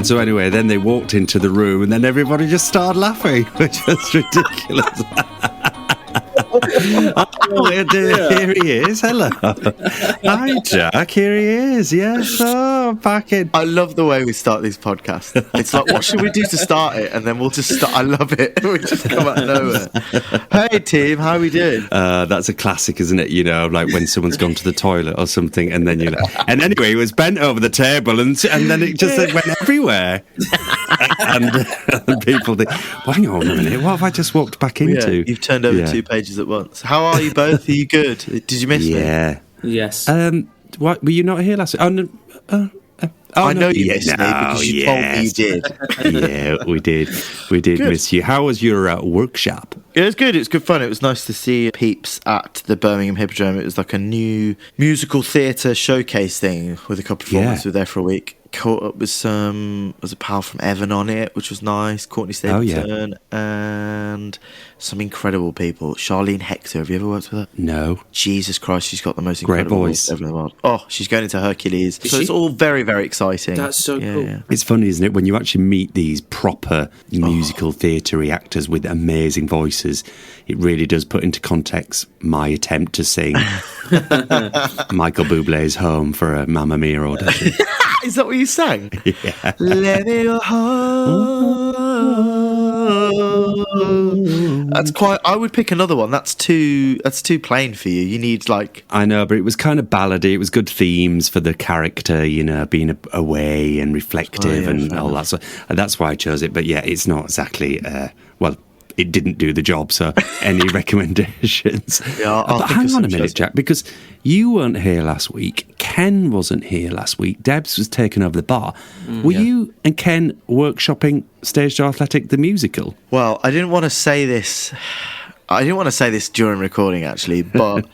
So anyway, then they walked into the room and then everybody just started laughing, which was ridiculous. Here he is. Hello. Hi, Jack. Here he is. Yes. Oh, back in. I love the way we start these podcasts. It's like, what should we do to start it? And then we'll just start. I love it. We just come out of nowhere. Hey, team. How are we doing? That's a classic, isn't it? You know, like when someone's gone to the toilet or something, and then you're like, and anyway, he was bent over the table, and then it just went everywhere. and people think, well, hang on a minute, what have I just walked back into? Yeah, you've turned over 2 pages at once. How are you both? Are you good? Did you miss me? Yeah. Yes. What, were you not here last week? I know you missed me because you told me you did. Yeah, we did. We did miss you. How was your workshop? It was good. It was good fun. It was nice to see peeps at the Birmingham Hippodrome. It was like a new musical theatre showcase thing with a couple of performers who were there for a week. Caught up with there's a pal from Evan on it, which was nice. Courtney Stapleton and some incredible people. Charlene Hector, have you ever worked with her? No. Jesus Christ, she's got the most incredible voice ever in the world. Oh, she's going into Hercules. It's all very, very exciting. That's so cool. Yeah. It's funny, isn't it, when you actually meet these proper musical theatre actors with amazing voices, it really does put into context my attempt to sing Michael Bublé's Home for a Mamma Mia audition. Is that what you sang? Yeah. Let me go home. That's quite. I would pick another one. That's too plain for you. You need like. I know, but it was kind of ballady. It was good themes for the character, you know, being away and reflective and all that. So that's why I chose it. But yeah, it's not exactly. It didn't do the job. So, any recommendations? Yeah, but hang on a minute, Jack, because you weren't here last week. Ken wasn't here last week. Debs was taking over the bar. Were you and Ken workshopping Stage Door Athletic the musical? Well, I didn't want to say this. During recording, actually, but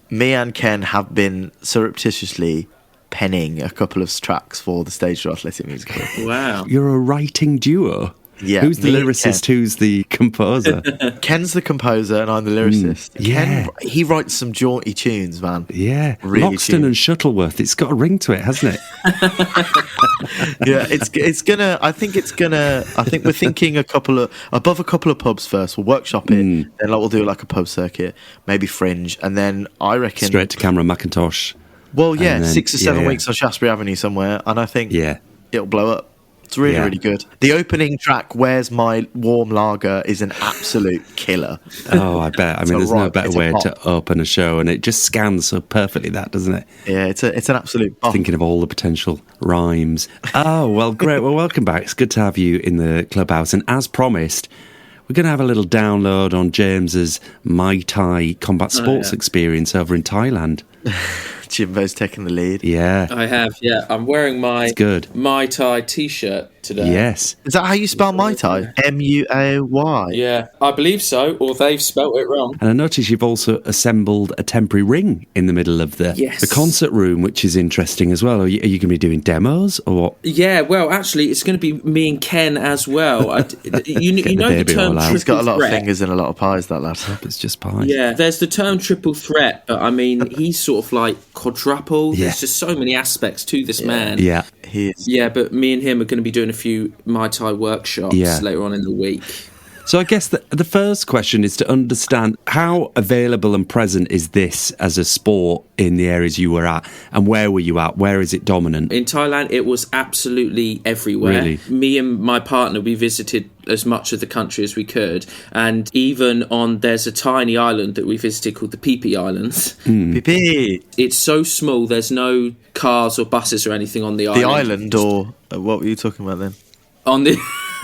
me and Ken have been surreptitiously penning a couple of tracks for the Stage Door Athletic musical. Wow. You're a writing duo. Yeah, who's the lyricist? Who's the composer? Ken's the composer and I'm the lyricist. Yeah. Ken, he writes some jaunty tunes, man. Yeah. Really Loxton and Shuttleworth. It's got a ring to it, hasn't it? Yeah, it's gonna. I think we're thinking above a couple of pubs first. We'll workshop it, then we'll do like a pub circuit, maybe Fringe, and then I reckon straight to camera Macintosh. Well, yeah, 6 or 7 weeks on Shaftesbury Avenue somewhere, and I think it'll blow up. It's really, really good. The opening track, Where's My Warm Lager, is an absolute killer. Oh, I bet. I mean, there's no better way to open a show, and it just scans so perfectly, that, doesn't it? Yeah, it's an absolute bop. Thinking of all the potential rhymes. Oh, well, great. Well, welcome back. It's good to have you in the Clubhouse. And as promised, we're going to have a little download on James's Muay Thai combat sports experience over in Thailand. Jimbo's taking the lead. Yeah. I have, yeah. I'm wearing my Muay Thai t-shirt today. Yes. Is that how you spell Muay Thai? M-U-A-Y? Yeah, I believe so, or they've spelt it wrong. And I notice you've also assembled a temporary ring in the middle of the concert room, which is interesting as well. Are you going to be doing demos or what? Yeah, well, actually, it's going to be me and Ken as well. You know the term triple He's got a lot threat. of fingers and a lot of pies, that lad. It's just pies. Yeah, there's the term triple threat, but I mean, he's sort of like quadruple. Yeah. There's just so many aspects to this man. Yeah. He is. Yeah, but me and him are going to be doing a few Muay Thai workshops later on in the week. So I guess the first question is to understand how available and present is this as a sport in the areas you were at, and where were you at? Where is it dominant? In Thailand, it was absolutely everywhere. Really? Me and my partner, we visited as much of the country as we could, and even there's a tiny island that we visited called the Phi Phi Islands. Phi Phi. It's so small, there's no cars or buses or anything on the island. The island, or what were you talking about then? On the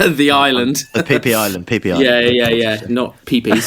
the island. The Phi Phi Island, Phi Phi Island. Yeah. Not peepees.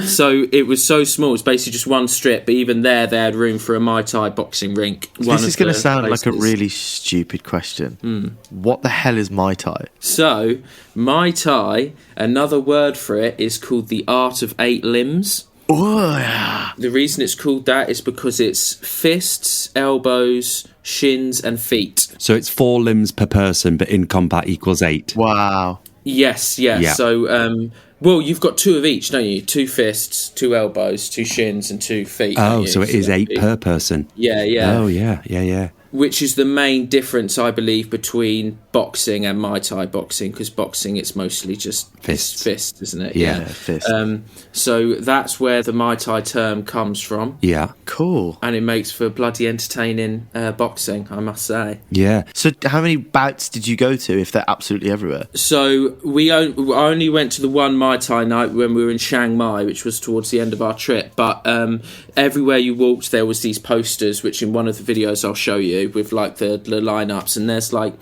So it was so small. It's basically just one strip, but even there, they had room for a Muay Thai boxing rink. This is going to sound like a really stupid question. What the hell is Muay Thai? So, Muay Thai, another word for it is called the art of 8 limbs. Oh, yeah. The reason it's called that is because it's fists, elbows, shins and feet. So it's 4 limbs per person, but in combat equals 8. Wow. Yes, yeah. So, well, you've got 2 of each, don't you? 2 fists, 2 elbows, 2 shins and 2 feet. Oh, so it is 8 per person. Yeah. Oh, yeah. which is the main difference, I believe, between boxing and Muay Thai boxing, because boxing, it's mostly just fist, isn't it? Yeah, fist. So that's where the Muay Thai term comes from. Yeah. Cool. And it makes for bloody entertaining boxing, I must say. Yeah. So how many bouts did you go to, if they're absolutely everywhere? So I only went to the one Muay Thai night when we were in Chiang Mai, which was towards the end of our trip. But everywhere you walked, there was these posters, which in one of the videos I'll show you, with like the lineups, and there's like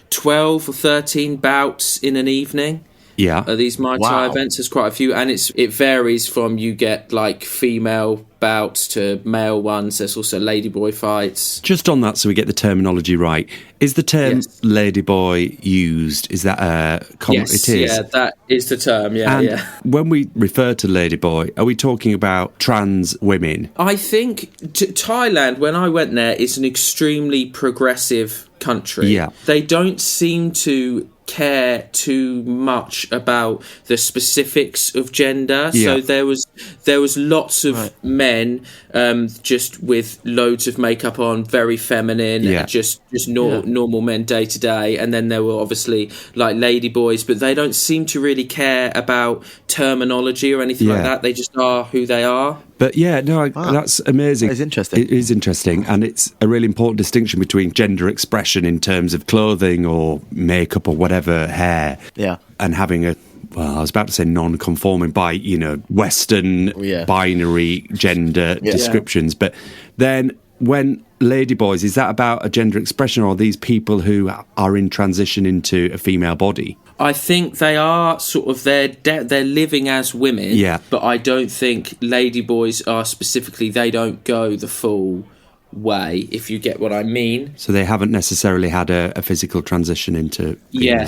12 or 13 bouts in an evening. Yeah. These Muay Thai events, there's quite a few, and it varies from, you get like female bouts to male ones. There's also ladyboy fights. Just on that, so we get the terminology right, is the term ladyboy used? Is that Yes, it is? yeah, that is the term, And when we refer to ladyboy, are we talking about trans women? I think Thailand, when I went there, is an extremely progressive country. Yeah. They don't seem to care too much about the specifics of gender. So there was lots of men just with loads of makeup on, very feminine, just normal men day to day, and then there were obviously like lady boys, but they don't seem to really care about terminology or anything like that. They just are who they are. But that's amazing. It's interesting. It is interesting, and it's a really important distinction between gender expression in terms of clothing or makeup or whatever, hair, and having I was about to say non-conforming by, Western binary gender descriptions. But then when ladyboys, is that about a gender expression, or are these people who are in transition into a female body? I think they are sort of, they're living as women, but I don't think ladyboys are specifically, they don't go the full way, if you get what I mean. So they haven't necessarily had a physical transition into female.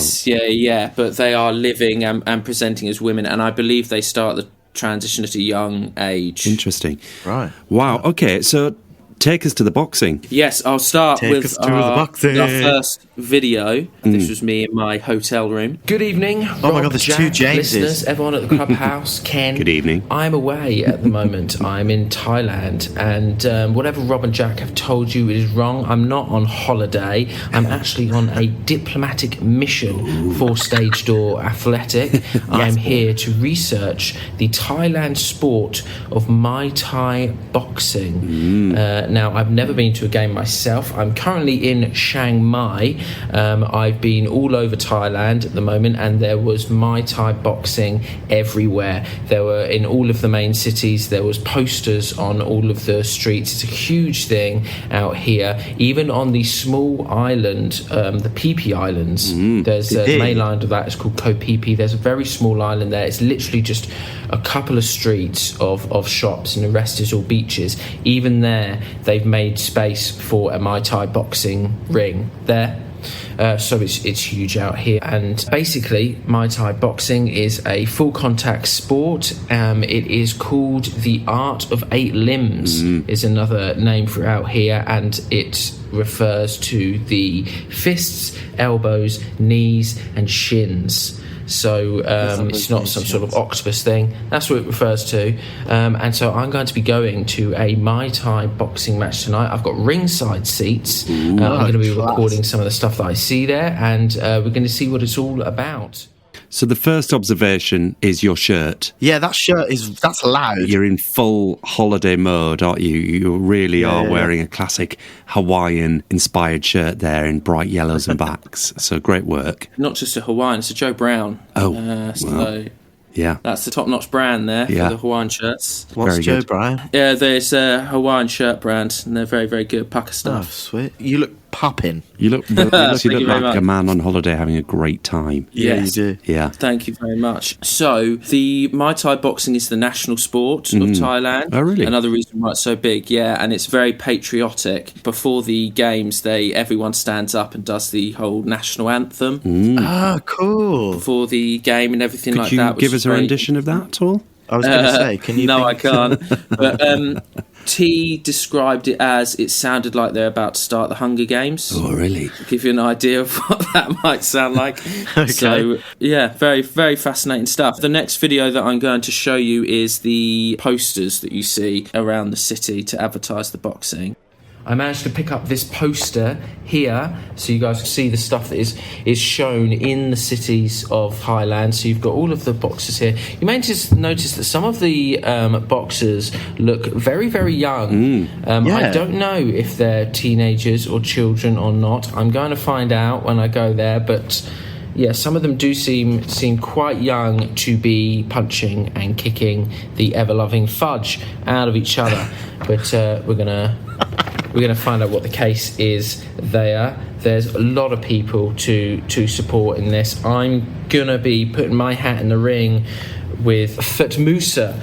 Yes, but they are living and presenting as women, and I believe they start the transition at a young age. Interesting. Right. Wow, okay, so take us to the boxing. Yes, I'll start with our first video. This was me in my hotel room. Good evening. Oh my God, there's two Jameses. Listeners, everyone at the Clubhouse, Ken. Good evening. I'm away at the moment. I'm in Thailand, and whatever Rob and Jack have told you is wrong. I'm not on holiday. I'm actually on a diplomatic mission for Stage Door Athletic. I'm here to research the Thailand sport of Muay Thai boxing. Now, I've never been to a game myself. I'm currently in Chiang Mai. I've been all over Thailand at the moment, and there was Muay Thai boxing everywhere. There were, in all of the main cities, there was posters on all of the streets. It's a huge thing out here. Even on the small island, the Phi Phi Islands, there's the main island of that is called Koh Phi Phi. There's a very small island there. It's literally just a couple of streets of shops, and the rest is all beaches. Even there, they've made space for a Muay Thai boxing ring there. So it's huge out here, and basically Muay Thai boxing is a full contact sport. It is called the Art of Eight Limbs is another name for out here, and it refers to the fists, elbows, knees and shins. So it's not some sort of octopus thing. That's what it refers to. And so I'm going to be going to a Muay Thai boxing match tonight. I've got ringside seats. I'm going to be recording some of the stuff that I see there, and we're going to see what it's all about. So the first observation is your shirt. Yeah, that shirt that's loud. You're in full holiday mode, aren't you? You really are wearing a classic Hawaiian-inspired shirt there in bright yellows and blacks. So great work. Not just a Hawaiian, it's a Joe Brown. So, yeah. That's the top-notch brand there for the Hawaiian shirts. What's very Joe good. Brown? Yeah, there's a Hawaiian shirt brand, and they're very, very good. Pucker Oh, stuff. sweet. You look popping. You look Thank you very like much. a man on holiday having a great time. Yes. Yeah, you do. Yeah. Thank you very much. So, the Muay Thai boxing is the national sport of Thailand. Oh, really? Another reason why it's so big, and it's very patriotic. Before the games, everyone stands up and does the whole national anthem. Ah, cool. Before the game and everything Could like you that. give us a rendition of that at all? I was going to say, can you? No, I can't. But T described it as it sounded like they're about to start the Hunger Games. Oh, really? To give you an idea of what that might sound like. Okay. So, yeah, very, very fascinating stuff. The next video that I'm going to show you is the posters that you see around the city to advertise the boxing. I managed to pick up this poster here, so you guys can see the stuff that is shown in the cities of Thailand. So you've got all of the boxers here. You may just notice that some of the boxers look very, very young. I don't know if they're teenagers or children or not. I'm going to find out when I go there, but... yeah, some of them do seem quite young to be punching and kicking the ever-loving fudge out of each other. But we're gonna find out what the case is there. There's a lot of people to support in this. I'm gonna be putting my hat in the ring with Fatmusa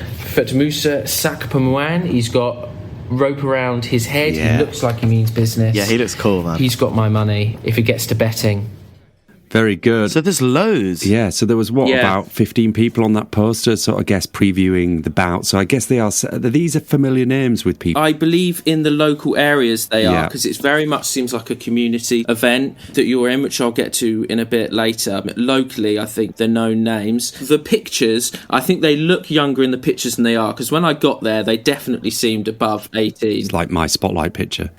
Sakpamuan. He's got rope around his head. Yeah. He looks like he means business. Yeah, he looks cool, man. He's got my money if it gets to betting. Very good. So there's loads. Yeah, so there was, about 15 people on that poster, so I guess previewing the bout. So I guess these are familiar names with people. I believe in the local areas they are, because it very much seems like a community event that you're in, which I'll get to in a bit later. But locally, I think they're known names. The pictures, I think they look younger in the pictures than they are, because when I got there, they definitely seemed above 18. It's like my spotlight picture.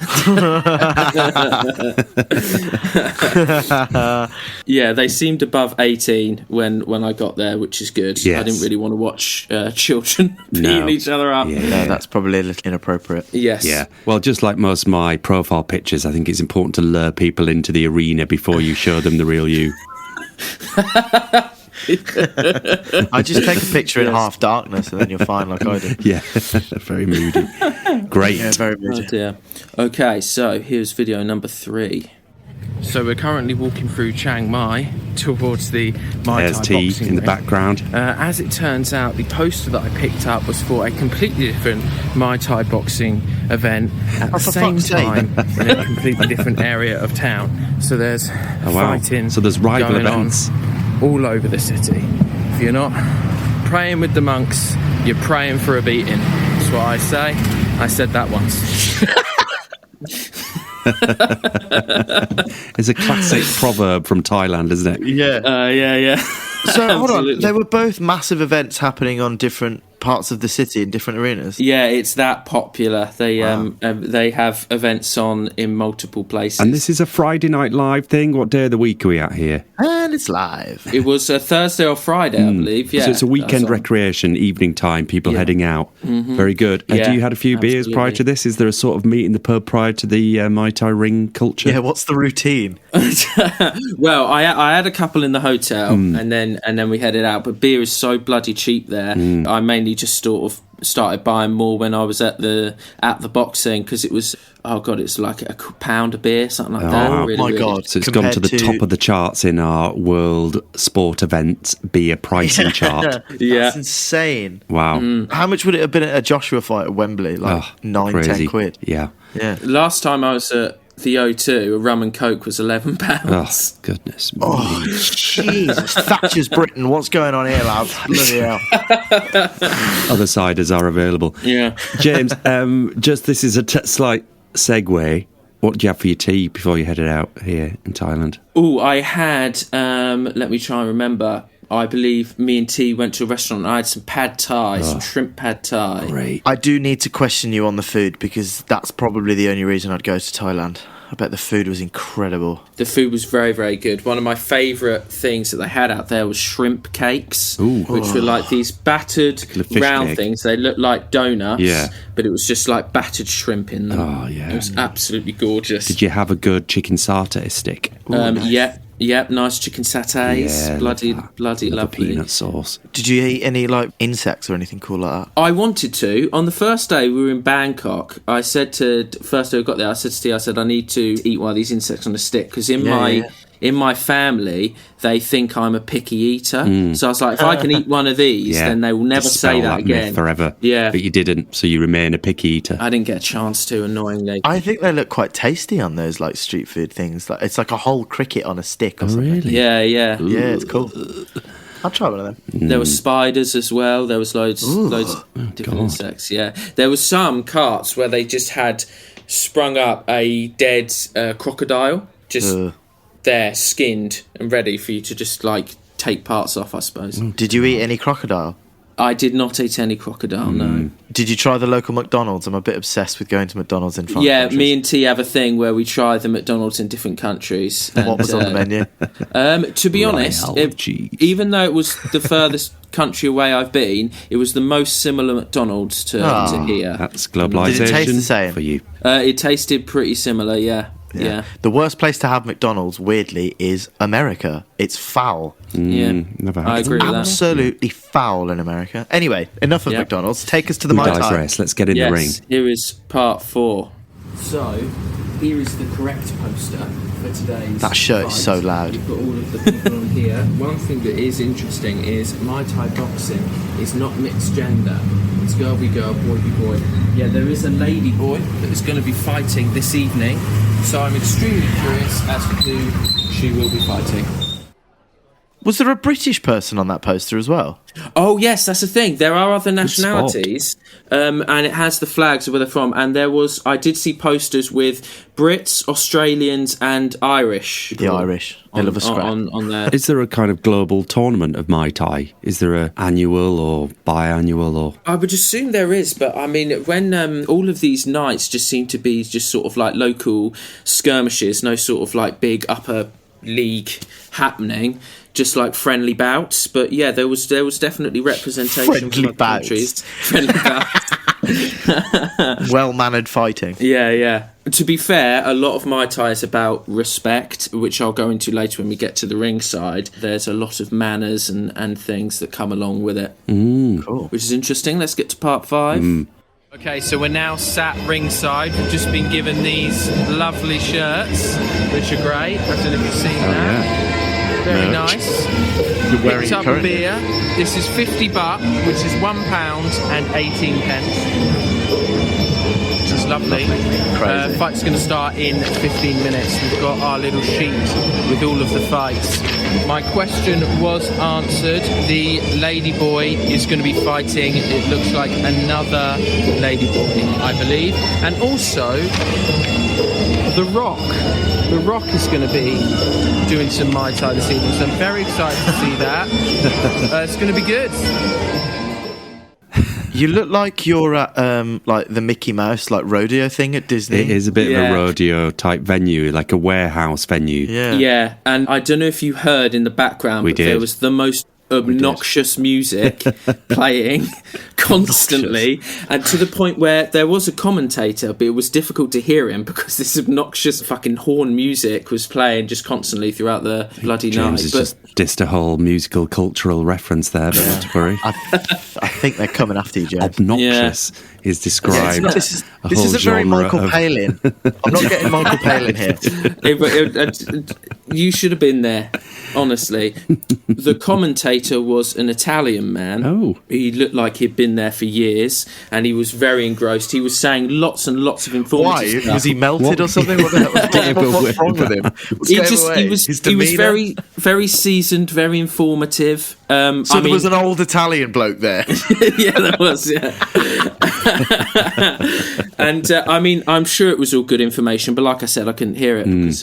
Yeah, they seemed above 18 when I got there, which is good. Yes. I didn't really want to watch children beating each other up. Yeah, that's probably a little inappropriate. Yes. Yeah. Well, just like most of my profile pictures, I think it's important to lure people into the arena before you show them the real you. I just take a picture in half darkness and then you're fine like I do. Yeah, very moody. Great. Yeah, very moody. Oh dear. Okay, so here's video number 3. So we're currently walking through Chiang Mai towards the Muay There's Thai tea boxing in the ring. background. As it turns out, the poster that I picked up was for a completely different Muay Thai boxing event at the for same fuck's sake. time in a completely different area of town. So there's fighting. So there's rival going events on all over the city. If you're not praying with the monks, you're praying for a beating. That's what I say. I said that once. It's a classic proverb from Thailand, isn't it? Yeah. Yeah. So hold on, Absolutely. they were both massive events happening on different parts of the city in different arenas. Yeah, it's that popular. They have events on in multiple places. And this is a Friday Night Live thing. What day of the week are we at here? And it's live. It was a Thursday or Friday, I believe. Yeah, So it's a weekend that's on. recreation, evening time, people heading out. Very good. Yeah, do you had a few beers prior absolutely. to this? Is there a sort of meet in the pub prior to the Muay Thai ring culture? Yeah, what's the routine? Well, I had a couple in the hotel, and then we headed out. But beer is so bloody cheap there. I mainly just sort of started buying more when I was at the boxing, because it was it's like a pound a beer, something like that. wow. Really, My really- God. So it's gone to the top of the charts in our world sport events beer pricing chart. Yeah. That's insane. Wow. How much would it have been at a Joshua fight at Wembley? Like Oh, 9, crazy. 10 quid. Yeah. Yeah. Last time I was at the O2, a rum and coke was £11. Oh, goodness. Oh, Jesus. Thatcher's Britain. What's going on here, lads? Bloody hell. Other ciders are available. Yeah. James, this is a slight segue. What did you have for your tea before you headed out here in Thailand? Oh, I had, let me try and remember. I believe me and T went to a restaurant and I had some pad thai, some shrimp pad thai. Great. I do need to question you on the food because that's probably the only reason I'd go to Thailand. I bet the food was incredible. The food was very, very good. One of my favourite things that they had out there was shrimp cakes, which were like these battered fish round cake. things. They looked like donuts, Yeah. but it was just like battered shrimp in them. Oh, yeah. It was absolutely gorgeous. Did you have a good chicken satay stick? Yep, nice chicken satays. Yeah, bloody love the lovely. peanut sauce. Did you eat any like insects or anything cool like that? I wanted to. On the first day we were in Bangkok, I said first day I got there, I said to T, I need to eat one of these insects on a stick, because in my family, they think I'm a picky eater. So I was like, if I can eat one of these, then they will never say Dispel that again. myth forever. Yeah. But you didn't, so you remain a picky eater. I didn't get a chance to, annoyingly. I think they look quite tasty on those like street food things. Like it's like a whole cricket on a stick or something. Really? Yeah. Yeah, it's cool. I'll try one of them. There were spiders as well. There was loads of different insects. Yeah, there was some carts where they just had sprung up a dead crocodile, just there, skinned and ready for you to just like take parts off, I suppose. Did you eat any crocodile? I did not eat any crocodile, no. Did you try the local McDonald's? I'm a bit obsessed with going to McDonald's in foreign countries. Me and T have a thing where we try the McDonald's in different countries. And what was on the menu? To be honest, even though it was the furthest country away I've been, it was the most similar McDonald's to here. That's globalisation. Did it taste the same for you? It tasted pretty similar, yeah. The worst place to have McDonald's, weirdly, is America. It's foul. Never had I agree with that. Absolutely foul in America. Anyway, enough of McDonald's. Take us to the Muay Thai. Digress. Let's get in the ring. Here is part 4. So, here is the correct poster for today's That shirt is so loud. You've got all of the people on here. One thing that is interesting is Muay Thai boxing is not mixed gender. It's girl be girl, boy be boy. Yeah, there is a lady boy that is going to be fighting this evening. So I'm extremely curious as to who she will be fighting. Was there a British person on that poster as well? Oh, yes, that's the thing. There are other nationalities, and it has the flags of where they're from. And I did see posters with Brits, Australians, and Irish. The Irish. They love a scrap. On there. Is there a kind of global tournament of Muay Thai? Is there a annual or biannual or? I would assume there is, but I mean, when all of these nights just seem to be just sort of like local skirmishes, no sort of like big upper league happening. Just like friendly bouts, but yeah, there was definitely representation from other countries. Friendly bouts. Well-mannered fighting. Yeah. To be fair, a lot of Muay Thai is about respect, which I'll go into later when we get to the ringside. There's a lot of manners and things that come along with it. Cool. Which is interesting. Let's get to part 5. Okay, so we're now sat ringside. We've just been given these lovely shirts, which are great. I don't know if you've seen that. Yeah. Very nice. You're wearing Picked it up a currently. beer. This is £50, which is £1.18. Which is lovely. Crazy. Fight's going to start in 15 minutes. We've got our little sheet with all of the fights. My question was answered. The lady boy is going to be fighting, it looks like, another lady boy, I believe. And also, The Rock. The Rock is going to be doing some Muay Thai this evening, so I'm very excited to see that. It's going to be good. You look like you're at like the Mickey Mouse rodeo thing at Disney. It is a bit of a rodeo type venue, like a warehouse venue. Yeah, and I don't know if you heard in the background, there was the most obnoxious music playing constantly, and to the point where there was a commentator, but it was difficult to hear him because this obnoxious fucking horn music was playing just constantly throughout the bloody James night. has just dissed a whole musical cultural reference there, but not to worry. I think they're coming after you, James. Obnoxious is described. This isn't very Michael Palin. I'm not getting Michael Palin here. You should have been there, honestly. The commentator was an Italian man. Oh. He looked like he'd been there for years, and he was very engrossed. He was saying lots and lots of informative stuff. Was he melted or something? What the hell? What's wrong with him? He was very, very seasoned, very informative. There was an old Italian bloke there. Yeah, there was. Yeah. And I'm sure it was all good information, but like I said, I couldn't hear it because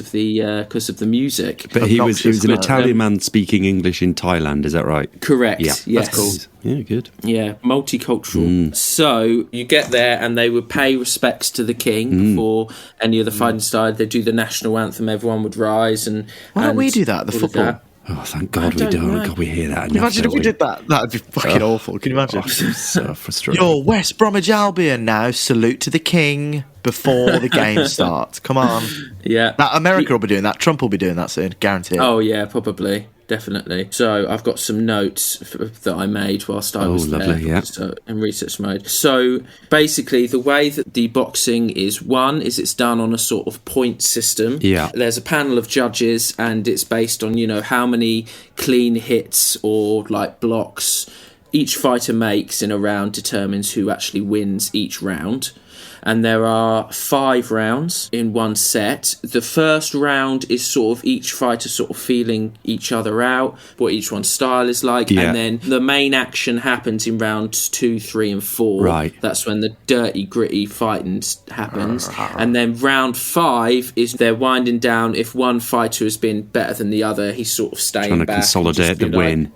of the music. But he was an Italian man speaking English in Thailand, is that right? Correct. Yeah, yes. That's cool. Yeah, good. Yeah, multicultural. So you get there, and they would pay respects to the king before any of the fighting started. They do the national anthem. Everyone would rise, and why don't we do that at the football? Oh, thank God we don't. God, we hear that. Imagine if we did that. That'd be fucking awful. Can you imagine? So frustrating. You're West Bromwich Albion now. Salute to the king before the game starts. Come on. Yeah. America will be doing that. Trump will be doing that soon. Guaranteed. Oh, yeah, probably. Definitely. So I've got some notes that I made whilst I was there in research mode. So basically, the way that the boxing is won is it's done on a sort of point system. Yeah. There's a panel of judges, and it's based on, how many clean hits or like blocks each fighter makes in a round determines who actually wins each round. And there are 5 rounds in one set. The first round is sort of each fighter sort of feeling each other out, what each one's style is like. Yeah. And then the main action happens in rounds 2, 3 and 4. Right. That's when the dirty, gritty fighting happens. And then round 5 is they're winding down. If one fighter has been better than the other, he's sort of staying trying to back. consolidate the win.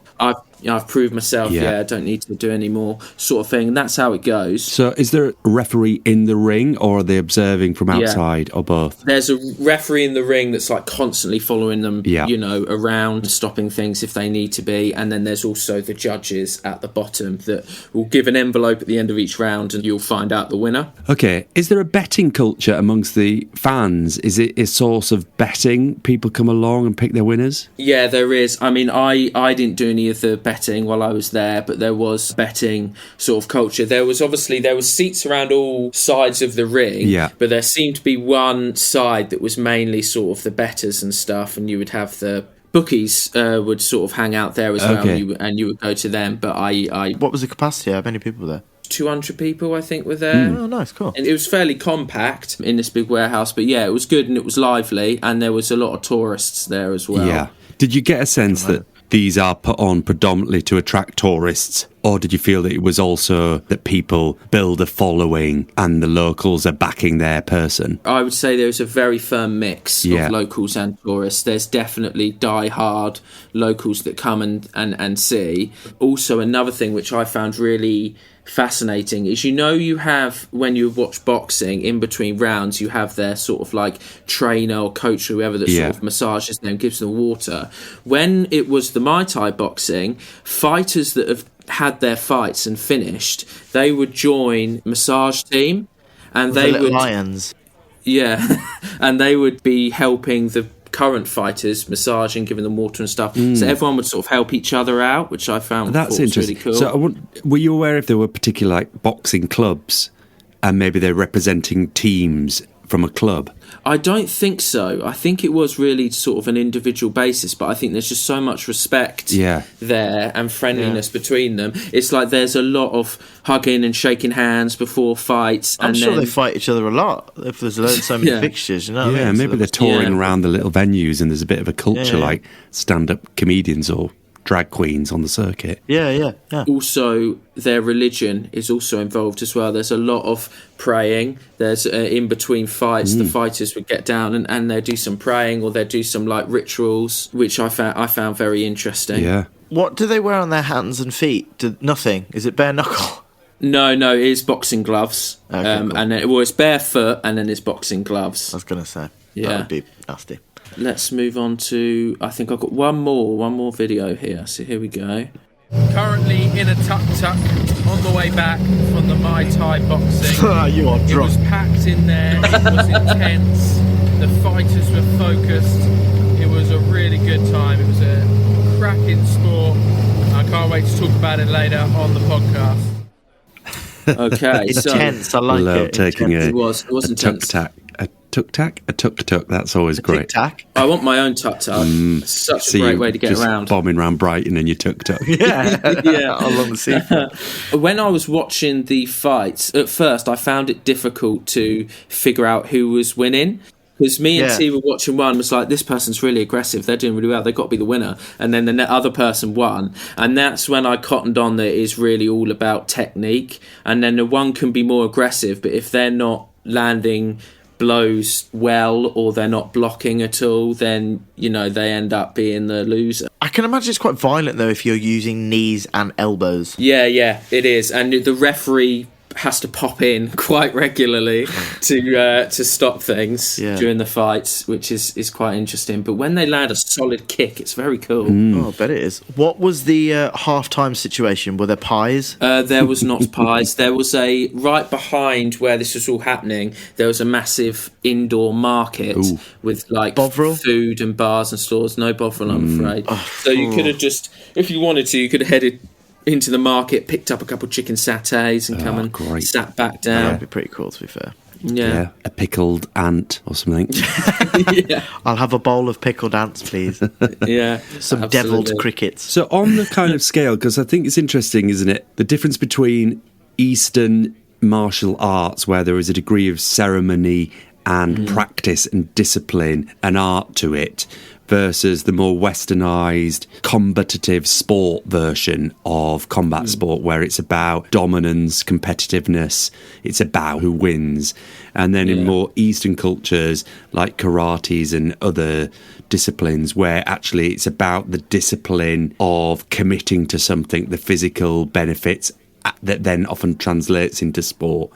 I've proved myself. Yeah. I don't need to do any more, sort of thing. And that's how it goes. So is there a referee in the ring, or are they observing from outside, or both? There's a referee in the ring that's like constantly following them, around, stopping things if they need to be. And then there's also the judges at the bottom that will give an envelope at the end of each round, and you'll find out the winner. Okay. Is there a betting culture amongst the fans? Is it a source of betting? People come along and pick their winners? Yeah, there is. I mean, I didn't do any of the betting while I was there, but there was betting sort of culture. There was seats around all sides of the ring, but there seemed to be one side that was mainly sort of the bettors and stuff, and you would have the bookies would sort of hang out there as well, and you would go to them. But I What was the capacity? How many people were there? 200 people, I think, were there. Oh, nice, cool. And it was fairly compact in this big warehouse, but yeah, it was good and it was lively, and there was a lot of tourists there as well. Yeah. Did you get a sense that these are put on predominantly to attract tourists, or did you feel that it was also that people build a following and the locals are backing their person? I would say there's a very firm mix of locals and tourists. There's definitely die-hard locals that come and see. Also, another thing which I found really fascinating is, you have, when you watch boxing, in between rounds, you have their sort of like trainer or coach or whoever that sort of massages them, gives them water. When it was the Muay Thai boxing, fighters that have had their fights and finished, they would join massage team, and they would lions. And they would be helping the current fighters, massaging, giving them water and stuff. So everyone would sort of help each other out, which I found really cool. So were you aware if there were particular like boxing clubs, and maybe they're representing teams from a club? I don't think so. I think it was really sort of an individual basis, but I think there's just so much respect there and friendliness between them. It's like there's a lot of hugging and shaking hands before fights. I'm sure they fight each other a lot if there's so many fixtures, Yeah, what I mean? Maybe they're touring around the little venues and there's a bit of a culture like stand-up comedians or drag queens on the circuit. Yeah. Also, their religion is also involved as well. There's a lot of praying. There's in between fights, the fighters would get down and they'd do some praying, or they'd do some like rituals, which I found very interesting. Yeah. What do they wear on their hands and feet? Nothing. Is it bare knuckle? No, it is boxing gloves. Okay, cool. And it's barefoot, and then it's boxing gloves. I was going to say. Yeah. That would be nasty. Let's move on to, I think I've got one more video here. So here we go. Currently in a tuk-tuk on the way back from the Muay Thai boxing. You are drunk. It was packed in there. It was intense. The fighters were focused. It was a really good time. It was a cracking sport. I can't wait to talk about it later on the podcast. Okay, intense. I like it. Taking it was intense. A tuk-tuk, that's always great. Tic-tac. I want my own tuk-tuk. Such a great way to get around. Bombing around Brighton in your tuk-tuk. Yeah, along the seafront. When I was watching the fights, at first I found it difficult to figure out who was winning. Because me and T were watching one, was like, this person's really aggressive, they're doing really well, they've got to be the winner. And then the other person won. And that's when I cottoned on that it is really all about technique. And then the one can be more aggressive, but if they're not landing blows well, or they're not blocking at all, then they end up being the loser. I can imagine it's quite violent though if you're using knees and elbows. Yeah, it is. And the referee has to pop in quite regularly to stop things during the fights, which is quite interesting. But when they land a solid kick, it's very cool. Oh, I bet it is. What was the half-time situation? Were there pies? There was not pies. There was right behind where this was all happening, there was a massive indoor market with like Bovril? Food and bars and stores. No Bovril, I'm afraid. So you could have just, if you wanted to, you could have headed into the market, picked up a couple of chicken satay and come and sat back down. That'd be pretty cool, to be fair. Yeah. A pickled ant or something. I'll have a bowl of pickled ants, please. Yeah. Some absolutely. deviled crickets. So on the kind of scale, because I think it's interesting, isn't it? The difference between Eastern martial arts, where there is a degree of ceremony and practice and discipline and art to it, versus the more westernized, combative sport version of combat sport, where it's about dominance, competitiveness, it's about who wins. And then in more Eastern cultures, like karates and other disciplines, where actually it's about the discipline of committing to something, the physical benefits that then often translates into sport.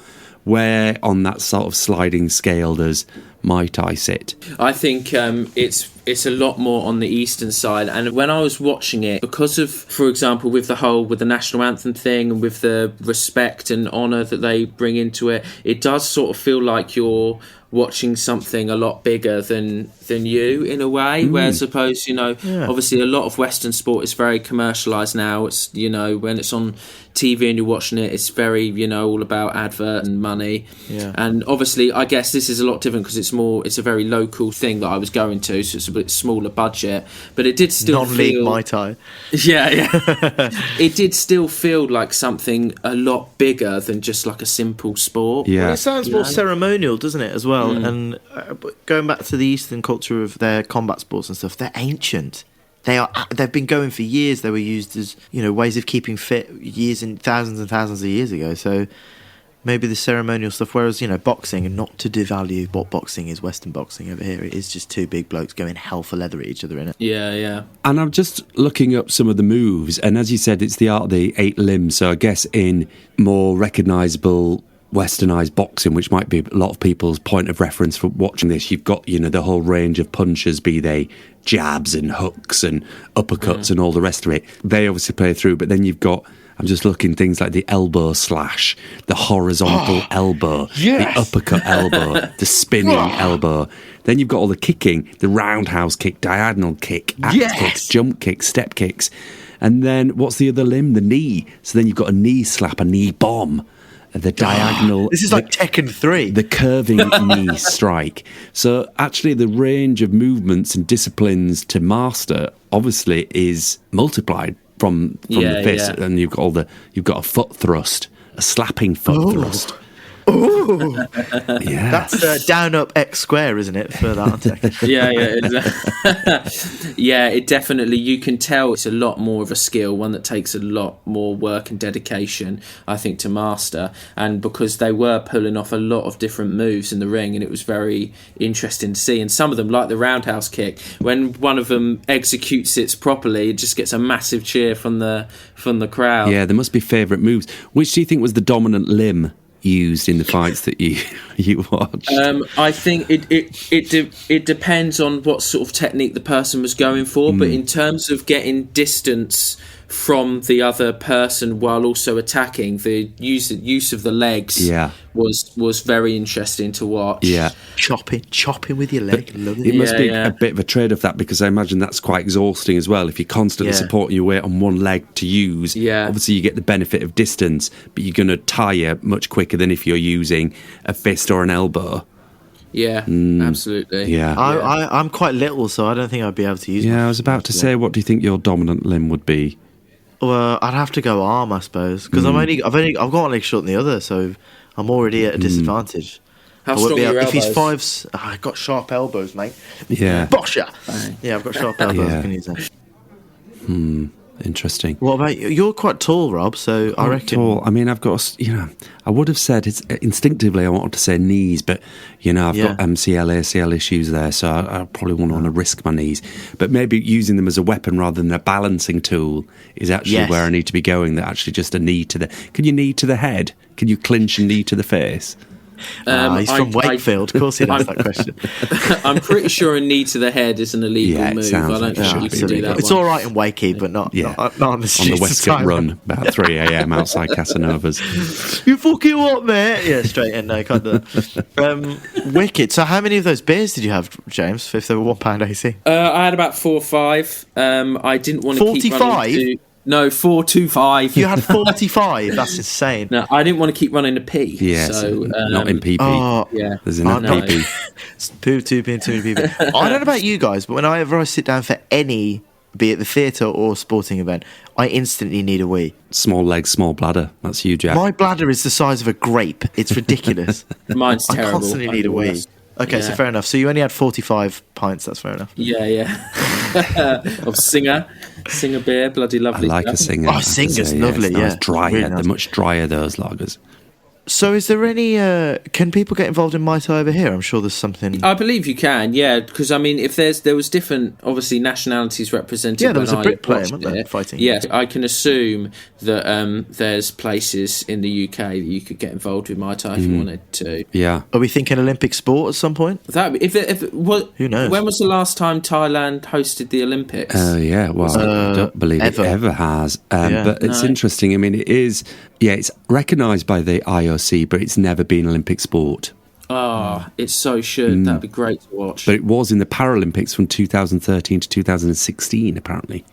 Where on that sort of sliding scale does Muay Thai sit? I think it's a lot more on the eastern side. And when I was watching it, because of, for example, with the national anthem thing and with the respect and honour that they bring into it, it does sort of feel like you're watching something a lot bigger than you in a way. Whereas suppose, obviously a lot of Western sport is very commercialised now. It's, when it's on TV and you're watching it, it's very, all about advert and money. Yeah. And obviously, I guess this is a lot different because it's a very local thing that I was going to, so it's a bit smaller budget. But it did still non-league feel... Muay Thai. Yeah. It did still feel like something a lot bigger than just like a simple sport. Yeah. Well, it sounds more ceremonial, doesn't it, as well? And going back to the Eastern culture of their combat sports and stuff, they're ancient. They've been going for years. They were used as ways of keeping fit years and thousands of years ago. So maybe the ceremonial stuff. Whereas boxing, and not to devalue what boxing is, Western boxing over here, it is just two big blokes going hell for leather at each other in it. Yeah. And I'm just looking up some of the moves, and as you said, it's the art of the 8 limbs. So I guess in more recognisable westernized boxing, which might be a lot of people's point of reference for watching this, you've got the whole range of punches, be they jabs and hooks and uppercuts and all the rest of it. They obviously play through, but then you've got, I'm just looking, things like the elbow slash, the horizontal elbow, the uppercut elbow, the spinning elbow. Then you've got all the kicking, the roundhouse kick, diagonal kick, axe kicks, jump kicks, step kicks. And then what's the other limb? The knee. So then you've got a knee slap, a knee bomb, the diagonal... This is like Tekken 3. The curving knee strike. So actually the range of movements and disciplines to master obviously is multiplied from the fist. And you've got a foot thrust, a slapping foot thrust. Ooh. Yeah. That's down up X square, isn't it, for that? Yeah, it definitely, you can tell it's a lot more of a skill, one that takes a lot more work and dedication, I think, to master. And because they were pulling off a lot of different moves in the ring, and it was very interesting to see. And some of them, like the roundhouse kick, when one of them executes it properly, it just gets a massive cheer from the crowd. Yeah, there must be favourite moves. Which do you think was the dominant limb used in the fights that you watched? I think it depends on what sort of technique the person was going for, but in terms of getting distance from the other person while also attacking, the use of the legs was very interesting to watch. Yeah, chopping with your leg. It must be a bit of a trade-off, that, because I imagine that's quite exhausting as well. If you're constantly supporting your weight on one leg to use, obviously you get the benefit of distance, but you're going to tire much quicker than if you're using a fist or an elbow. Yeah, absolutely. Yeah, I'm quite little, so I don't think I'd be able to use. Yeah, I was about to say, what do you think your dominant limb would be? Well, I'd have to go arm, I suppose, because I've got one leg short than the other, so I'm already at a disadvantage. How strong are your elbows? If he's 5, I've got sharp elbows, mate. Yeah, Bosha. Yeah, I've got sharp elbows. I can use that. Interesting. What about you? You're quite tall, Rob, so I reckon... Tall. I mean, I've got, I would have said, it's instinctively I wanted to say knees, but, I've got MCL, ACL issues there, so I probably wouldn't want to risk my knees. But maybe using them as a weapon rather than a balancing tool is actually where I need to be going, that actually just a knee to the... Can you knee to the head? Can you clinch and knee to the face? He's from Wakefield. Of course he knows that question. I'm pretty sure a knee to the head is an illegal move. I don't think you can do that. It's all right in Wakey, but not on the streets. On the Westgate Run, about 3 a.m. outside Casanova's. You fucking what, mate? Yeah, straight in. No, you can't do that. Wicked. So how many of those beers did you have, James, if they were £1 AC? I had about 4 or 5. I didn't want to 45? keep running No, 425. You had 45. That's insane. No, I didn't want to keep running to pee. Yeah, so not in PP. Oh, yeah, there's enough PP. Too many people. I don't know about you guys, but whenever I sit down for any, be it the theatre or sporting event, I instantly need a wee. Small legs, small bladder. That's you, Jack. My bladder is the size of a grape. It's ridiculous. Mine's terrible. I constantly need a wee. Okay, so fair enough. So you only had 45 pints. That's fair enough. Yeah. Of Singer beer, bloody lovely. I like stuff. a Singer. Oh, Singer's lovely, It's nice, yeah. drier. Really nice. They're much drier, those lagers. So is there any... can people get involved in Muay Thai over here? I'm sure there's something... I believe you can, yeah, because I mean, if there was different, obviously, nationalities represented. Yeah, there was when a Brit player, watched wasn't there, it. fighting? Yeah, I can assume that there's places in the UK that you could get involved with Muay Thai if you wanted to. Yeah. Are we thinking Olympic sport at some point? That Who knows? When was the last time Thailand hosted the Olympics? Yeah, well, I don't believe ever. it ever has. Yeah. But it's No. interesting. I mean, it is, it's recognised by the IOC, but it's never been Olympic sport. It so should. That'd be great to watch. But it was in the Paralympics from 2013 to 2016, apparently.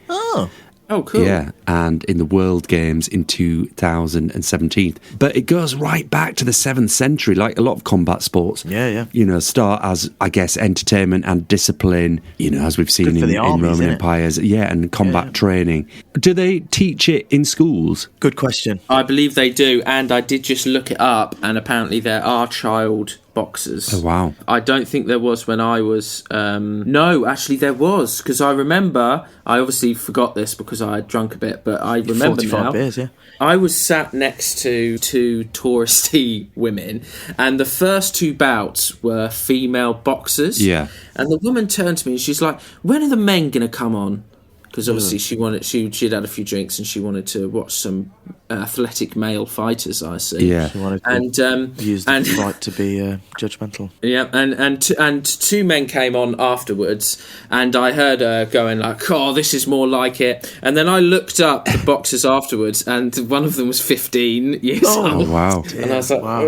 Oh, cool. Yeah, and in the World Games in 2017. But it goes right back to the 7th century, like a lot of combat sports. Yeah. You know, start as, I guess, entertainment and discipline, you know, as we've seen Good for in the armies, Roman isn't it? empires. Yeah, and combat training. Do they teach it in schools? Good question. I believe they do, and I did just look it up, and apparently there are child boxers. Oh, wow. I don't think there was when I was... no, actually there was, because I remember... I obviously forgot this because I had drunk a bit, but I remember 45 now. beers, yeah. I was sat next to two touristy women, and the first two bouts were female boxers. Yeah. And the woman turned to me and she's like, when are the men going to come on? Because obviously she'd had a few drinks and she wanted to watch some athletic male fighters, I see. Yeah. She wanted to And use the fight to be judgmental. yeah, and two men came on afterwards, and I heard her going like, "Oh, this is more like it." And then I looked up the boxers afterwards, and one of them was 15 years old. Oh, wow. And I was like, Wow.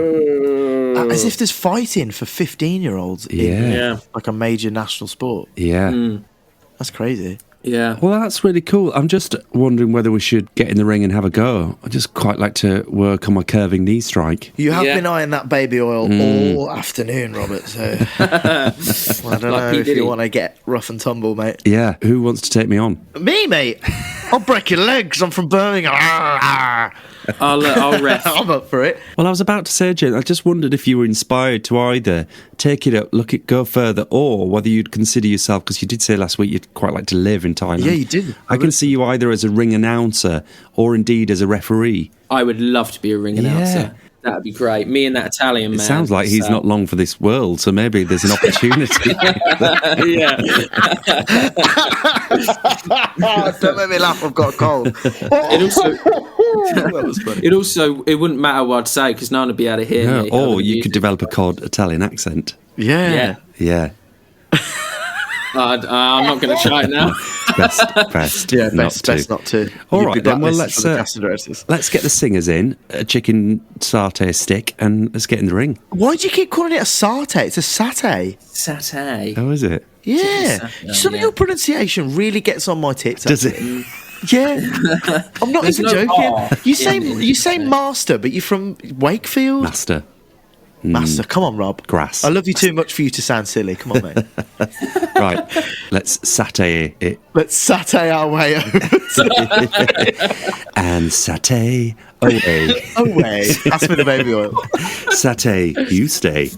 As if there's fighting for 15-year-olds in Yeah. like a major national sport. Yeah. That's crazy. yeah. Well, that's really cool. I'm just wondering whether we should get in the ring and have a go. I just quite like to work on my curving knee strike. You have Yeah. been eyeing that baby oil all afternoon, Robert, so I don't know P. if Diddy. you want to get rough and tumble, mate. Yeah. Who wants to take me on? Me, mate? I'll break your legs. I'm from Birmingham. I'll ref. I'm up for it. Well, I was about to say, Jen, I just wondered if you were inspired to either take it up, go further, or whether you'd consider yourself, because you did say last week you'd quite like to live in Thailand. Yeah, you did. I can see you either as a ring announcer or indeed as a referee. I would love to be a ring announcer. That'd be great. Me and that Italian man. It sounds like he's not long for this world, so maybe there's an opportunity. Yeah. Don't make me laugh. I've got a cold. That was funny. It wouldn't matter what I'd say because no one would be able to hear No, me. or you could develop a cold Italian accent. Yeah. Yeah. I'm not going to try it now. Best. Yeah, not best not to. All You'd right, be then, well, blacklisted for the casting directors. let's get the singers in, a chicken satay stick, and let's get in the ring. Why do you keep calling it a satay? It's a satay. Satay. Oh, is it? Yeah. satay, Some of yeah. your pronunciation really gets on my tits. Does actually. it? Yeah. I'm not There's even no joking. R You say master, but you're from Wakefield? Master. Master. Come on, Rob. Grass. I love you too much for you to sound silly. Come on, mate. Right, let's satay it. Let's satay our way over. And satay away. Away. Pass me the baby oil. Satay, you stay.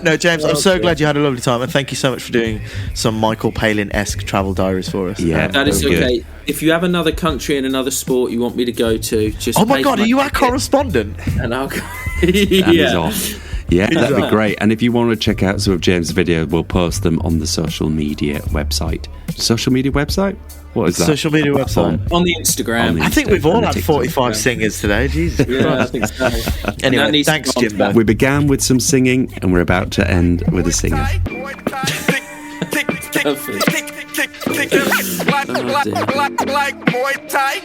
No, James, I'm so glad you had a lovely time, and thank you so much for doing some Michael Palin-esque travel diaries for us. Yeah. That is Very good. okay. If you have another country and another sport you want me to go to, just Oh my pay God, for are you our ticket correspondent? And I'll go. That is Yeah. off. Yeah, that'd be great. And if you want to check out some of James' videos, we'll post them on the social media website. Social media website? What is that? Social media website. On the Instagram. On the I think we've all And had TikTok. 45 singers today. Jesus Yeah, I Christ. think so. And that Anyway, needs to thanks, go on Jimbo. to- We began with some singing, and we're about to end with a singer. Perfect. Like Muay Thai.